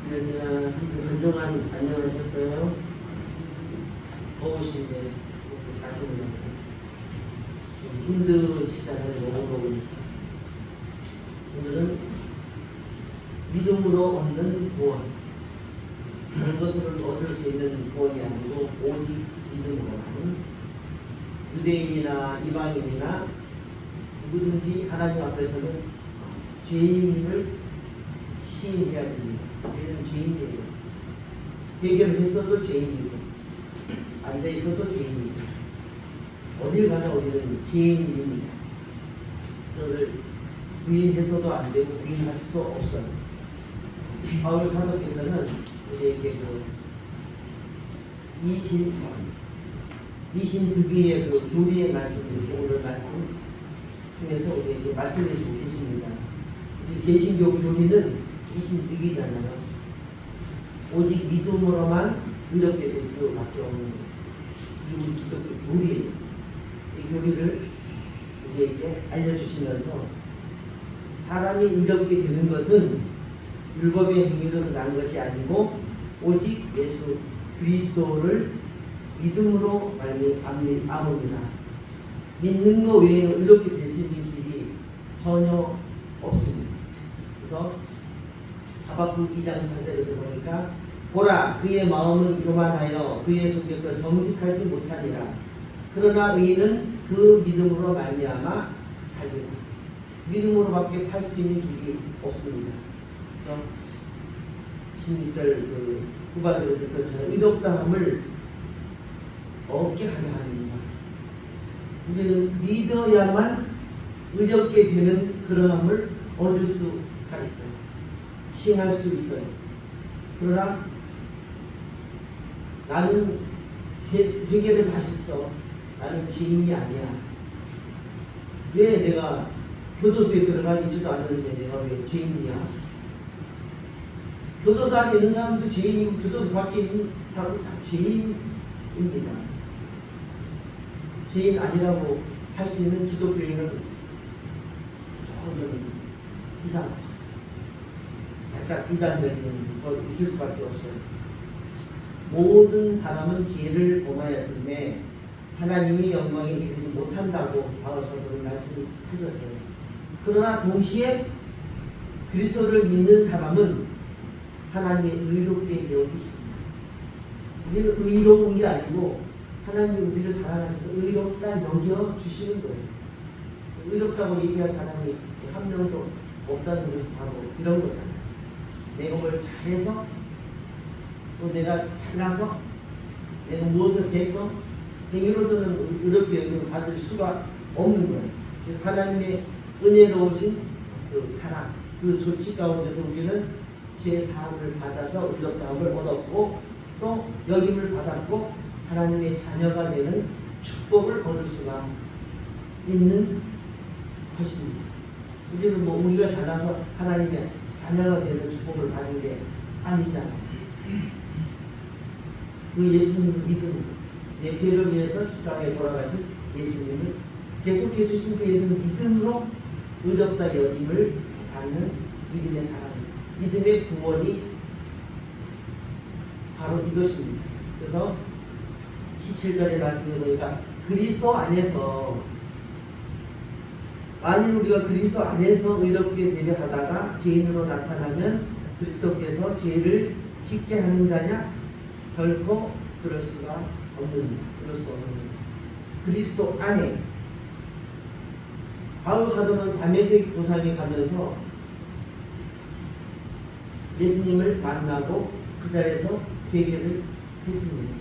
한동안 안녕하셨어요? 더우신데 이렇게 자시는 좀 힘드시잖아요. 너무 오늘은 믿음으로 얻는 구원, 다른 것을 얻을 수 있는 구원이 아니고 오직 믿음으로 하는, 유대인이나 이방인이나 누구든지 하나님 앞에서는 죄인임을 시인해야 됩니다. 우리는 죄인이에요. 해결을 했어도 죄인이고 앉아있어도 죄인이고 어딜 가나 우리는 죄인입니다. 그것을 부인해서도 안 되고 부인할 수도 없어요. 바울 사도께서는 우리에게 이신득의의 교리의 말씀을 오늘 말씀 통해서 우리에게 말씀해 주고 계십니다. 우리 개신교 교리는 이신득의잖아요. 오직 믿음으로만 의롭게 될 수밖에 없는 우리 기독교 교리예요. 이 교리를 우리에게 알려주시면서 사람이 의롭게 되는 것은 율법의 행위로서 난 것이 아니고 오직 예수 그리스도를 믿음으로 말미암음이라. 믿는 것 외에는 의롭게 될 수 있는 길이 전혀 없습니다. 그래서 하박국 2장 4절에 보니까 보라 그의 마음은 교만하여 그의 속에서 정직하지 못하니라. 그러나 의인은 그 믿음으로 말미암아 살리라. 믿음으로밖에 살 수 있는 길이 없습니다. 그래서 16절 후반절에 그처럼 의롭다함을 얻게 하려 합니다. 우리는 믿어야만 의롭게 되는 그러함을 얻을 수가 있어요. 칭할 수 있어요. 그러나 나는 회개를 다 했어. 나는 죄인이 아니야. 왜 내가 교도소에 들어가 있지도 않는데 내가 왜 죄인이야? 교도소 안에 있는 사람도 죄인이고 교도소 밖에 있는 사람도 다 죄인입니다. 죄인 아니라고 할 수 있는 기독교인은 조금 이상하죠. 살짝 이단적인 거 있을 수밖에 없어요. 모든 사람은 죄를 범하였음에 하나님이 영광에 이르지 못한다고 바울 사도는 말씀하셨어요. 그러나 동시에 그리스도를 믿는 사람은 하나님의 의롭게 여기십니다. 우리는 의로운 게 아니고 하나님이 우리를 사랑하셔서 의롭다 여겨주시는 거예요. 의롭다고 얘기할 사람이 한 명도 없다는 것이 바로 이런 거잖아요. 내가 뭘 잘해서 또 내가 잘나서 내가 무엇을 해서 행위로서는 의롭게 여김을 받을 수가 없는 거예요. 그래서 하나님의 은혜로우신 그 사랑, 그 조치 가운데서 우리는 죄 사함을 받아서 의롭다함을 얻었고 또 여김을 받았고 하나님의 자녀가 되는 축복을 얻을 수가 있는 것입니다. 우리는 우리가 잘나서 하나님의 자녀가 되는 축복을 받는 게 아니잖아요. 그 예수님을 믿음, 내 죄를 위해서 십자가에 돌아가신 예수님을 계속해 주신 그 예수님을 믿음으로 의롭다 여김을 받는 믿음의 사람입니다. 믿음의 구원이 바로 이것입니다. 그래서 17절의 말씀에 보니까 그리스도 안에서, 만일 우리가 그리스도 안에서 의롭게 되려 하다가 죄인으로 나타나면 그리스도께서 죄를 짓게 하는 자냐? 결코 그럴 수가 없느니라. 그럴 수 없느니라. 그리스도 안에. 바울 사도는 다메섹 도상에 가면서 예수님을 만나고 그 자리에서 회개를 했습니다.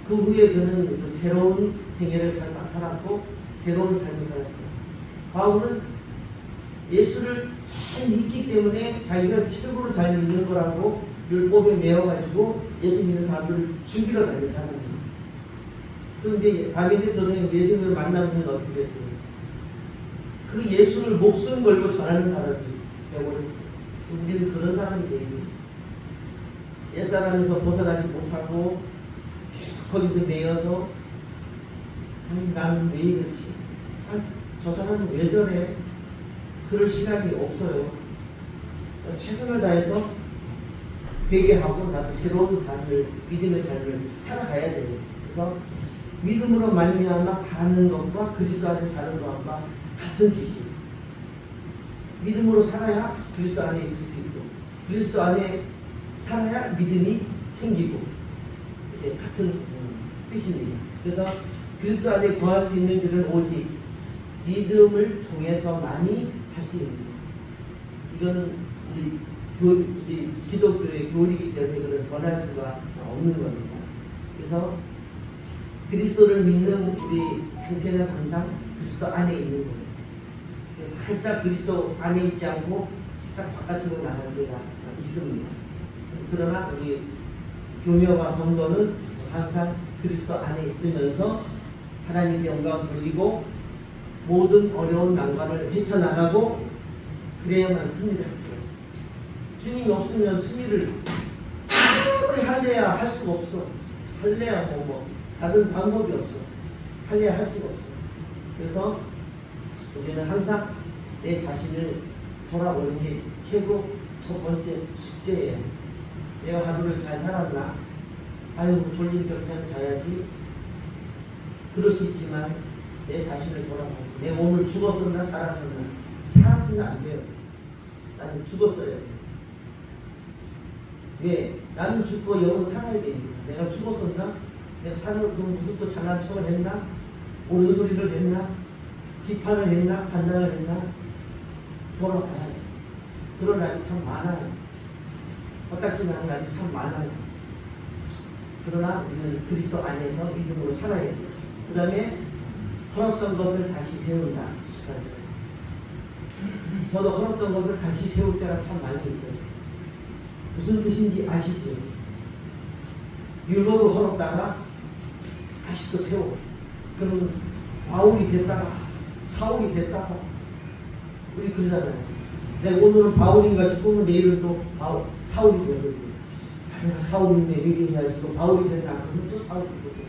그 후에 그는 그 새로운 생애를 살았고 새로운 삶을 살았어요. 바울은 예수를 잘 믿기 때문에 자기가 최고로 잘 믿는 거라고 율법에 매어가지고 예수 믿는 사람들을 죽이러 다니는 사람입니다. 그런데 다메섹 도상에서 예수님을 만나면 어떻게 됐어요? 그 예수를 목숨 걸고 전하는 사람이 되고 있어요. 우리는 그런 사람이 돼요. 옛사람에서 벗어나지 못하고 계속 거기서 매여서 아니 나는 왜 이렇지? 저 사람은 왜 저래? 그럴 시간이 없어요. 최선을 다해서 회개하고 나도 새로운 삶을, 믿음의 삶을 살아가야 돼요. 그래서 믿음으로 말미암아 사는 것과 그리스도 안에 사는 것과 같은 뜻이에요. 믿음으로 살아야 그리스도 안에 있을 수 있고, 그리스도 안에 살아야 믿음이 생기고, 같은 뜻입니다. 그래서 그리스도 안에 거할 수 있는 길은 오직 믿음을 통해서만이 할 수 있는 거예요. 이거는 우리 기독교의 교리이기 때문에 그런 변할 수가 없는 겁니다. 그래서 그리스도를 믿는 우리 상태는 항상 그리스도 안에 있는 거예요. 살짝 그리스도 안에 있지 않고 살짝 바깥으로 나갈 때가 있습니다. 그러나 우리 교회와 성도는 항상 그리스도 안에 있으면서 하나님의 영광을 돌리고 모든 어려운 난관을 헤쳐나가고 그래야만 승리를 할 수가 있어요. 주님이 없으면 승리를 아무리 할래야 할 수가 없어. 할래야 다른 방법이 없어. 할래야 할 수가 없어. 그래서 우리는 항상 내 자신을 돌아보는 게 최고 첫 번째 숙제예요. 내가 하루를 잘 살았나? 아유 졸리니까 그냥 자야지. 그럴 수 있지만 내 자신을 돌아보고 내 오늘 죽었었나 살았었나? 살았으면 안 돼요. 나는 죽었어야 돼. 왜? 나는 죽고 영은 살아야 되니까. 내가 죽었었나? 내가 사는 그 무슨 또 잘난 척을 했나? 옳은 소리를 했나? 비판을 했나? 판단을 했나? 돌아봐야 돼. 그런 날이 참 많아요. 헛딱지 나는 날이 참 많아요. 그러나 우리는 그리스도 안에서 믿음으로 살아야 돼요. 그 다음에 허락된 것을 다시 세운다. 18절. 저도 허락된 것을 다시 세울 때가 참 많이 있어요. 무슨 뜻인지 아시죠? 율법을 허락다가 다시 또 세워. 그러면 바울이 됐다가 사울이 됐다가 우리 그러잖아요. 내가 오늘은 바울인가 싶으면 내일은 또 사울이 되거든요. 내가 사울인데 회개해야지. 또 바울이 됐나 그러면 또 사울이 되거든요.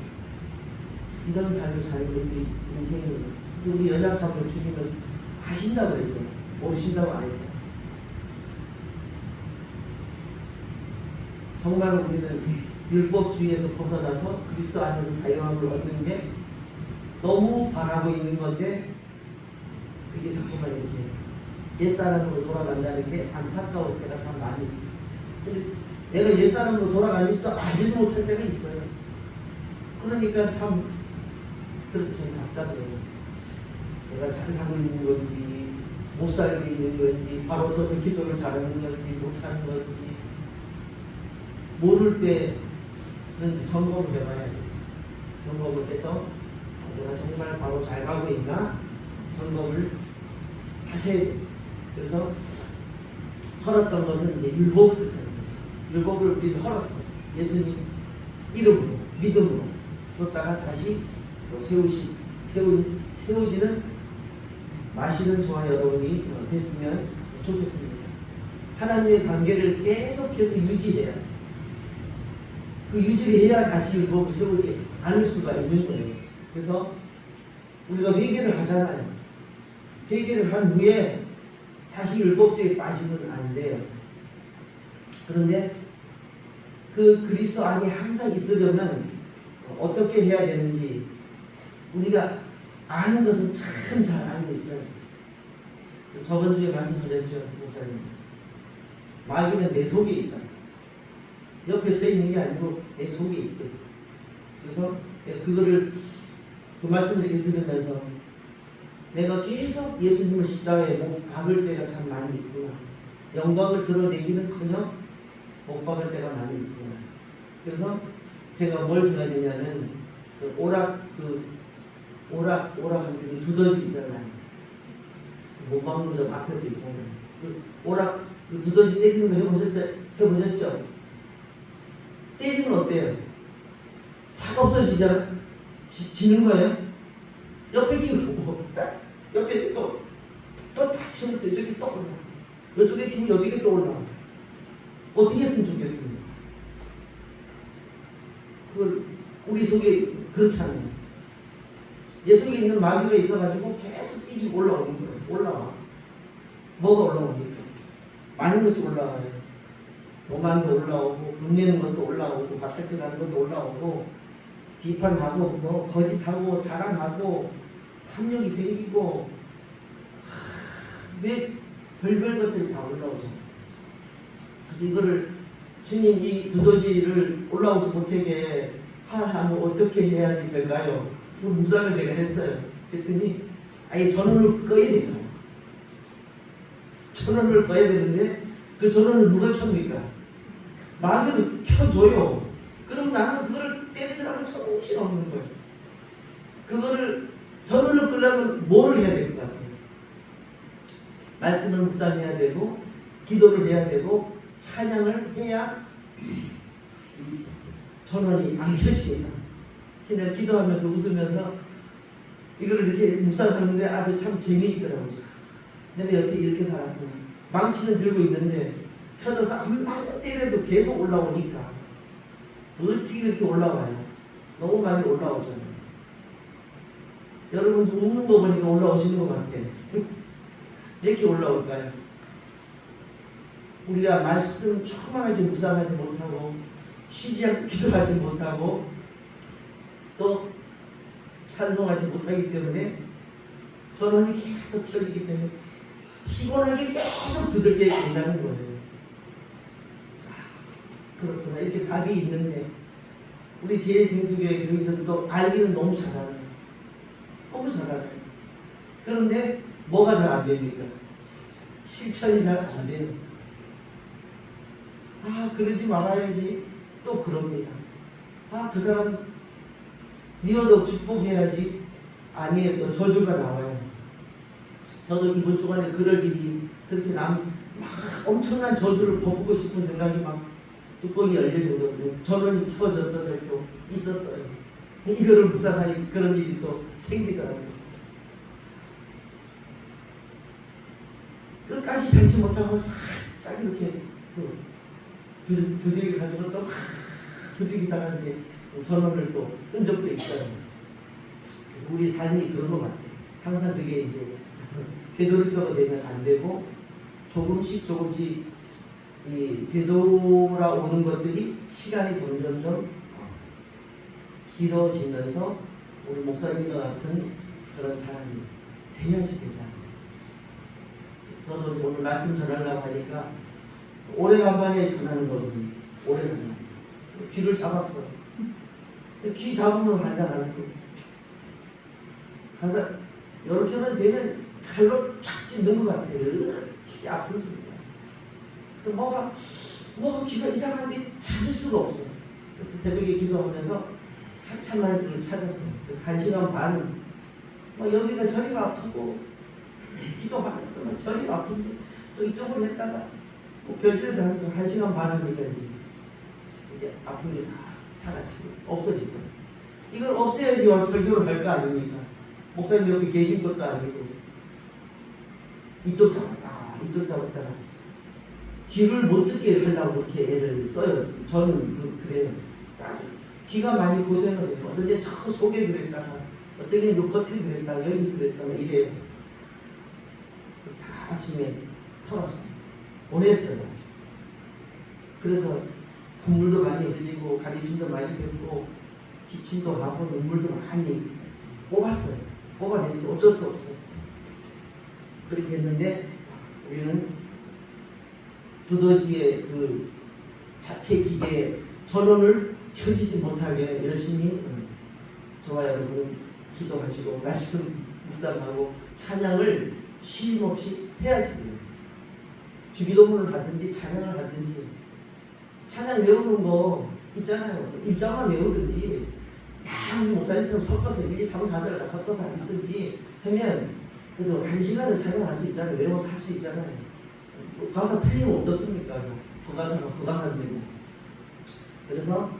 이런 삶을 사는 우리 인생이에요. 그래서 우리 연약함을 주님은 아신다고 그랬어요. 모르신다고 안 했죠. 정말 우리는 율법주의에서 벗어나서 그리스도 안에서 자유함을 얻는 게 너무 바라고 있는 건데 그게 자꾸만 이렇게 옛사람으로 돌아간다는 게 안타까울 때가 참 많이 있어요. 근데 내가 옛사람으로 돌아가니 또 알지 못할 때가 있어요. 그러니까 참 그렇게 생각합답해요. 내가 잘 자고 있는 건지 못 살고 있는 건지 바로 서서 기도를 잘하는 건지 못하는 건지 모를 때는 점검을 해봐야 돼요. 점검을 해서 내가 정말 바로 잘 가고 있나 점검을 하셔야 돼요. 그래서 헐었던 것은 이제 율법을 뜻하는 거죠. 율법을 우리는 헐었어. 예수님 이름으로 믿음으로 그러다가 다시 또 세우지는 마시는 저와 여러분이 됐으면 좋겠습니다. 하나님의 관계를 계속해서 유지해야 그 유지를 해야 다시 율법을 세우지 않을 수가 있는 거예요. 그래서 우리가 회개를 하잖아요. 회개를 한 후에 다시 율법주의에 빠지면 안 돼요. 그런데 그 그리스도 안에 항상 있으려면 어떻게 해야 되는지 우리가 아는 것은 참 잘 알고 있어요. 저번 주에 말씀드렸죠, 목사님. 마귀는 내 속에 있다. 옆에 서 있는 게 아니고 내 속에 있대. 그래서 그거를 그 말씀을 이렇게 들으면서 내가 계속 예수님을 십자가에 못 박을 때가 참 많이 있구나. 영광을 드러내기는커녕 못 박을 때가 많이 있구나. 그래서 제가 뭘 생각했냐면 오락한 그 두더지 있잖아요. 모방로점 앞에도 있잖아요. 그 두더지 때리는 거 해보셨죠? 때리면 어때요? 싹 없어지잖아. 지는 거예요? 옆에 끼고 옆에 또딱 치면 또 이쪽에 또 올라. 이쪽에 팀이 이쪽에 또 올라. 어떻게 했으면 좋겠습니까? 그걸 우리 속에 그렇잖아요. 내 속에 있는 마귀가 있어가지고 계속 뛰지고 올라오는 거예요. 올라와. 뭐가 올라옵니까? 많은 것이 올라와요. 오만도 올라오고 돈 내는 것도 올라오고 바깥에 가는 것도 올라오고 비판하고 뭐 거짓하고 자랑하고 탐욕이 생기고 왜 별별 것들이 다 올라오죠. 그래서 이거를 주님 이 두더지를 올라오지 못하게 하면 어떻게 해야지 될까요? 그 묵상을 내가 했어요. 그랬더니 아예 전원을 꺼야 되더라고요. 전원을 꺼야 되는데 그 전원을 누가 켭니까? 마귀가 켜줘요. 그럼 나는 그거를 때리더라도 정신 없는 거예요. 그거를 전원을 끄려면 뭐를 해야 될 것 같아요? 말씀을 묵상해야 되고 기도를 해야 되고 찬양을 해야 전원이 안 켜집니다. 그냥 기도하면서 웃으면서 이거를 이렇게 묵상하는데 아주 참 재미있더라고요. 내가 여태 이렇게 살았구나. 망치는 들고 있는데 켜져서 아무리 때려도 계속 올라오니까 어떻게 이렇게 올라와요? 너무 많이 올라오잖아요. 여러분도 웃는 거 보니까 올라오시는 것 같아요. 왜 이렇게 올라올까요? 우리가 말씀 조그만하게 묵상하지 못하고 쉬지 않고 기도하지 못하고 또 찬송하지 못하기 때문에 전원이 계속 켜지기 때문에 피곤하게 계속 두들겨 된다는 거예요. 그렇구나. 이렇게 답이 있는데 우리 제일생수교회 교인들도 알기는 너무 잘하네요. 너무 잘하네요. 그런데 뭐가 잘 안 됩니까? 실천이 잘 안 돼요. 아, 그러지 말아야지. 또 그럽니다. 아, 그 사람 니어도 축복해야지. 아니에요. 또 저주가 나와요. 저도 이번 주간에 그럴 일이 그렇게 막 엄청난 저주를 퍼붓고 싶은 생각이 막 뚜껑이 열릴 정도로 전원이 켜졌던 적도 있었어요. 이거를 묵상하니 그런 일이 또 생기더라고요. 끝까지 참지 못하고 살짝 이렇게 두들겨 가지고 또 두들기다가 이제 전원을 또 끈 적도 있어요. 그래서 우리 삶이 그런 것 같아요. 항상 그게 이제 되돌이표가 되면 안 되고 조금씩 이 되돌아오는 것들이 시간이 점점점 길어지면서 우리 목사님과 같은 그런 사람이 돼야지 되잖아요. 저도 오늘 말씀 전하려고 하니까 오래간만에 전하는 거거든요. 오래간만에 귀를 잡았어. 귀 잡으면 환장하는 거예요. 가서 이렇게만 되면 칼로 쫙 찢는 것 같아요. 되게 아픈 거예요. 그래서 뭐가 귀가 이상한데 찾을 수가 없어. 그래서 새벽에 기도하면서 한참 만에 그걸 찾았어요. 그래서 1시간 반 여기가 저리가 아프고 기도하면서 막 저리가 아픈데 또 이쪽으로 했다가 별짓을 하면서 1시간 반 하니까 이제 아픈 게 사라지고 없어지고 이걸 없애야지 와서 설교를 할 거 아닙니까? 목사님 여기 계신 것도 아니고 이쪽 잡았다 이쪽 잡았다가 귀를 못 듣게 하려고 그렇게 애를 써요. 저는 그래요. 귀가 많이 고생을 해요. 어떤 저 속에 그랬다가 어떤 요 겉에 그랬다가 여기 그랬다가 이래요. 다 아침에 털었어요. 보냈어요. 그래서 국물도 많이 흘리고 가리심도 많이 뱉고 기침도 하고 눈물도 많이 뽑았어요. 뽑아냈어. 어쩔 수 없어. 그렇게 했는데 우리는 두더지의 그 자체 기계에 전원을 켜지지 못하게 열심히 저와 여러분 기도하시고 말씀 묵상하고 찬양을 쉼없이 해야지 돼요. 주기도문을 하든지 찬양을 하든지 찬양 외우는 거 있잖아요. 일장만 외우든지 목사님처럼 섞어서 1, 2, 3, 4절 다 섞어서 하든지 하면 그래도 1시간을 찬양할 수 있잖아요. 외워서 할 수 있잖아요. 가사 틀리면 어떻습니까? 그 가사가 그 가사인데. 그래서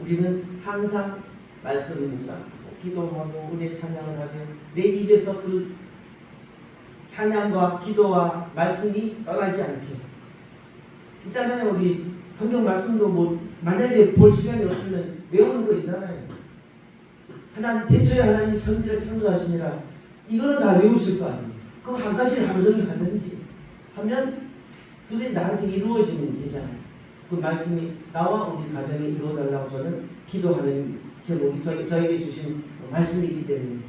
우리는 항상 말씀을 묵상하고 기도하고 은혜 찬양을 하면 내 입에서 그 찬양과 기도와 말씀이 떠나지 않게 있잖아요. 우리 성경 말씀도 뭐 만약에 볼 시간이 없으면 외우는 거 있잖아요. 하나님 대초에 하나님 천지를 창조하시니라 이거는 다 외우실 거 아니에요. 그거 한 가지를 하루 종일 하든지 하면 그게 나한테 이루어지면 되잖아요. 그 말씀이 나와 우리 가정에 이루어달라고 저는 기도하는 제목이 저에게 주신 말씀이기 때문에.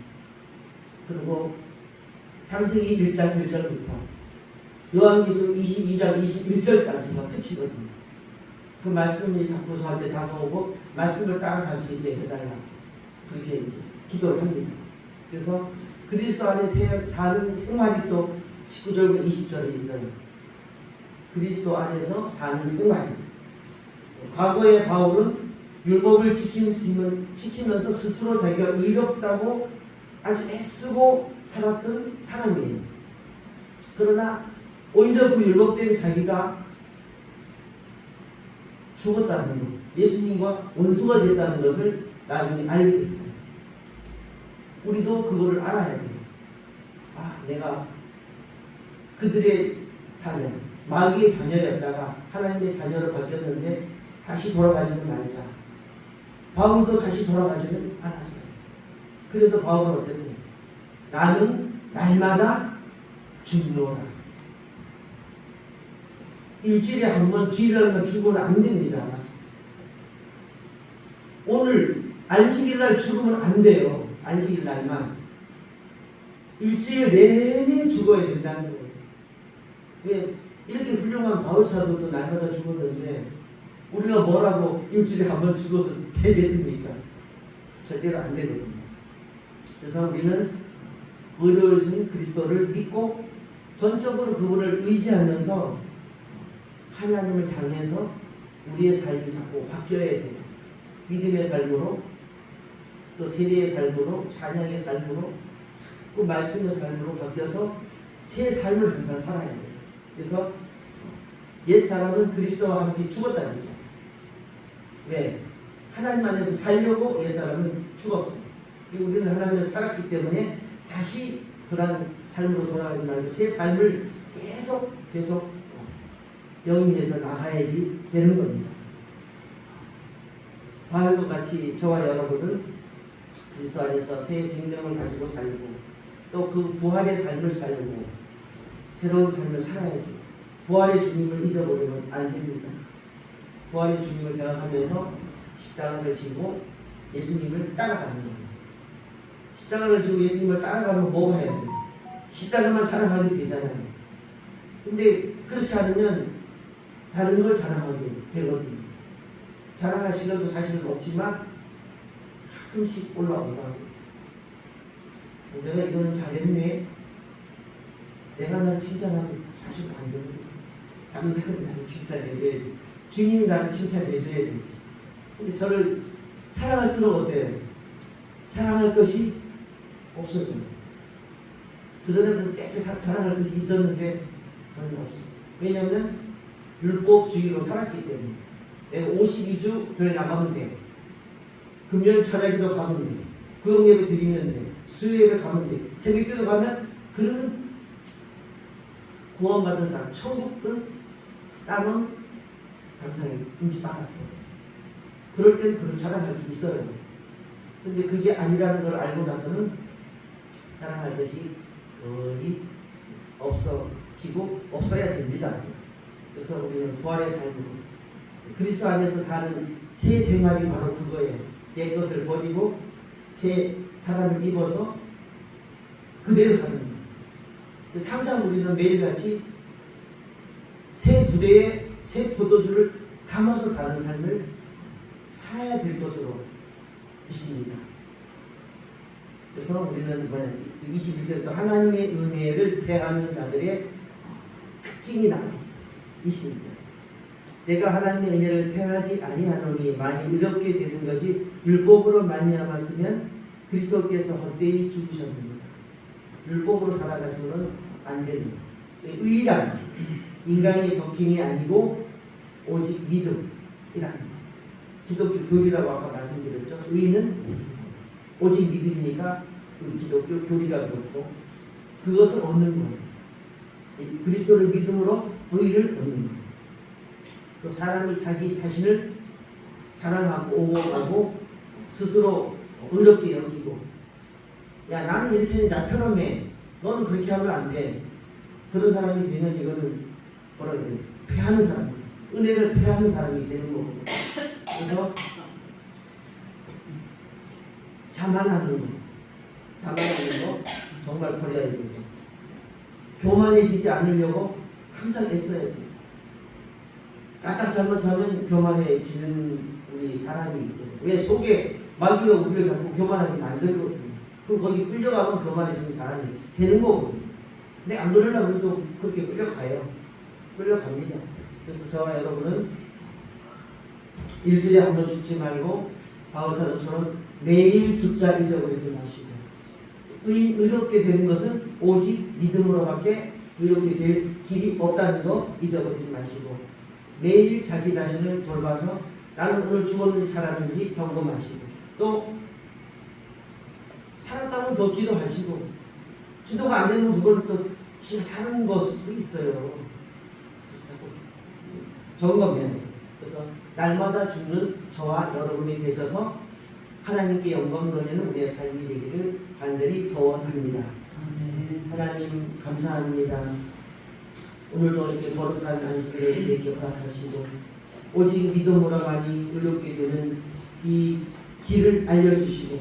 그리고 창세기 1장 1절부터 요한계시록 22장 21절까지가 끝이거든요. 그 말씀이 자꾸 저한테 다가오고 말씀을 따라갈 수 있게 해달라. 그렇게 이제 기도를 합니다. 그래서 그리스도 안에 사는 생활이 또 19절과 20절에 있어요. 그리스도 안에서 사는 생활. 과거의 바울은 율법을 지키면서 스스로 자기가 의롭다고 아주 애쓰고 살았던 사람이에요. 그러나 오히려 그 율법 때문에 자기가 죽었다는 것, 예수님과 원수가 됐다는 것을 나중에 알게 됐어요. 우리도 그거를 알아야 돼요. 내가 그들의 자녀, 마귀의 자녀였다가 하나님의 자녀로 바뀌었는데 다시 돌아가지는 말자. 바울도 다시 돌아가지는 않았어요. 그래서 바울은 어땠어요? 나는 날마다 죽노라. 일주일에 한 번 주일날 한 죽으면 안 됩니다. 오늘 안식일날 죽으면 안 돼요. 안식일날만. 일주일 내내 죽어야 된다는 거예요. 왜 이렇게 훌륭한 바울사도도 날마다 죽었는데 우리가 뭐라고 일주일에 한 번 죽어서 되겠습니까? 절대로 안 되거든요. 그래서 우리는 의로우신 그리스도를 믿고 전적으로 그분을 의지하면서 하나님을 향해서 우리의 삶이 자꾸 바뀌어야 돼요. 믿음의 삶으로, 또 세례의 삶으로, 찬양의 삶으로, 자꾸 말씀의 삶으로 바뀌어서 새 삶을 항상 살아야 돼요. 그래서 옛사람은 그리스도와 함께 죽었다는 거죠. 왜? 하나님 안에서 살려고 옛사람은 죽었어요. 우리는 하나님을 살았기 때문에 다시 그런 삶으로 돌아가지 말고 새 삶을 계속 영위해서 나가야지 되는 겁니다. 바울과 같이 저와 여러분은 그리스도 안에서 새 생명을 가지고 살고 또 그 부활의 삶을 살고 새로운 삶을 살아야 돼요. 부활의 주님을 잊어버리면 안 됩니다. 부활의 주님을 생각하면서 십자가를 지고 예수님을 따라가는 거예요. 십자가를 지고 예수님을 따라가면 뭐가 해야 돼요? 십자가만 자랑하게 되잖아요. 근데 그렇지 않으면 다른 걸 자랑하게 되거든요. 자랑할 시간도 사실은 없지만 가끔씩 올라온다고. 내가 이거는 잘했네. 내가 날 칭찬하면 사실 안 되거든요. 다른 사람이 나를 칭찬해줘야 돼. 주님이 나를 칭찬해줘야 되지. 근데 저를 사랑할수록 어때요? 자랑할 것이 없어져요. 그전에는 짧게 자랑할 것이 있었는데 저는 없어요. 왜냐하면 율법주의로 살았기 때문에. 내가 52주 교회 나가면 돼. 금연 철야기도 가면 돼. 구역예배 드리면 돼. 수요예배 가면 돼. 새벽기도 가면 그러면 구원받은 사람 천국은 땅은 당상에 인지받았고 그럴 땐 그런 자랑할 게 있어요. 근데 그게 아니라는 걸 알고 나서는 자랑할 것이 거의 없어지고 없어야 됩니다. 그래서 우리는 부활의 삶으로 그리스도 안에서 사는 새 생활이 바로 그거예요. 옛 것을 버리고 새 사람을 입어서 그대로 사는 거예요. 항상 우리는 매일같이 새 부대에 새 포도주를 담아서 사는 삶을 살아야 될 것으로 믿습니다. 그래서 우리는 21절부터 하나님의 은혜를 패하는 자들의 특징이 나와 있어요. 21절. 내가 하나님의 은혜를 패하지 아니하노니 만일 이렇게 되는 것이 율법으로 말미암았으면 그리스도께서 헛되이 죽으셨습니다. 율법으로 살아가지고는 안 됩니다. 의란 인간의 덕행이 아니고 오직 믿음이란 기독교 교리라고 아까 말씀드렸죠. 의는 오직 믿음이니까 우리 기독교 교리가 그렇고 그것을 얻는 거예요. 그리스도를 믿음으로 의를 얻는 거예요. 또 사람이 자기 자신을 자랑하고 옹호하고 스스로 의롭게 여기고 야 나는 이렇게 했는데 나처럼 해. 너는 그렇게 하면 안 돼. 그런 사람이 되면 이거는 뭐라 그래야 돼? 패하는 사람, 은혜를 패하는 사람이 되는 거고. 그래서 자만하는 거 정말 버려야 돼요. 교만해지지 않으려고 항상 애써야 돼요. 까딱 잘못하면 교만해지는 우리 사람이 있거든요. 왜 속에 마귀가 우리를 자꾸 교만하게 만들거든요. 그럼 거기 끌려가면 교만해지는 사람이 되는 거거든요. 근데 안 그러려고 해도 그렇게 끌려갑니다. 그래서 저와 여러분은 일주일에 한 번 죽지 말고 바울사도처럼 매일 죽자 잊어버리지 마시고, 의롭게 되는 것은 오직 믿음으로밖에 의롭게 될 길이 없다는 거 잊어버리지 마시고, 매일 자기 자신을 돌봐서 나는 오늘 죽었는지 살았는지 점검하시고, 또 살았다면 더 기도하시고, 기도가 안 되면 그걸 또 지가 사는 걸 수도 있어요. 점검해야 돼요. 그래서 날마다 죽는 저와 여러분이 되셔서 하나님께 영광 돌리는 우리의 삶이 되기를 간절히 소원합니다. 하나님 감사합니다. 오늘도 이렇게 거룩한 안식일을 이렇게 허락하시고 오직 믿음으로만이 의롭게 되는 이 길을 알려주시고,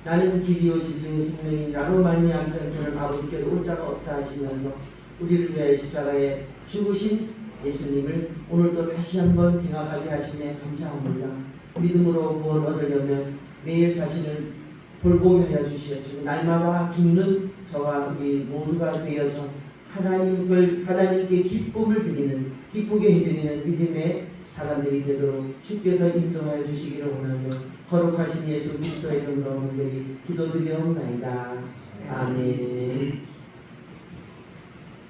나는 길이요 진리요 생명이 나로 말미암지 않고는 아버지께로 올 자가 없다 하시면서 우리를 위하여 십자가에 죽으신 예수님을 오늘도 다시 한번 생각하게 하시네 감사합니다. 믿음으로 구원 얻으려면 매일 자신을 돌보게 하여 주시옵시고, 날마다 죽는 저와 우리 모두가 되어서 하나님께 기쁨을 드리는, 기쁘게 해드리는 믿음의 사람들이 되도록 주께서 인도하여 주시기를 원하며 거룩하신 예수 그리스도의 이름으로 간절히 기도드리옵나이다. 아멘.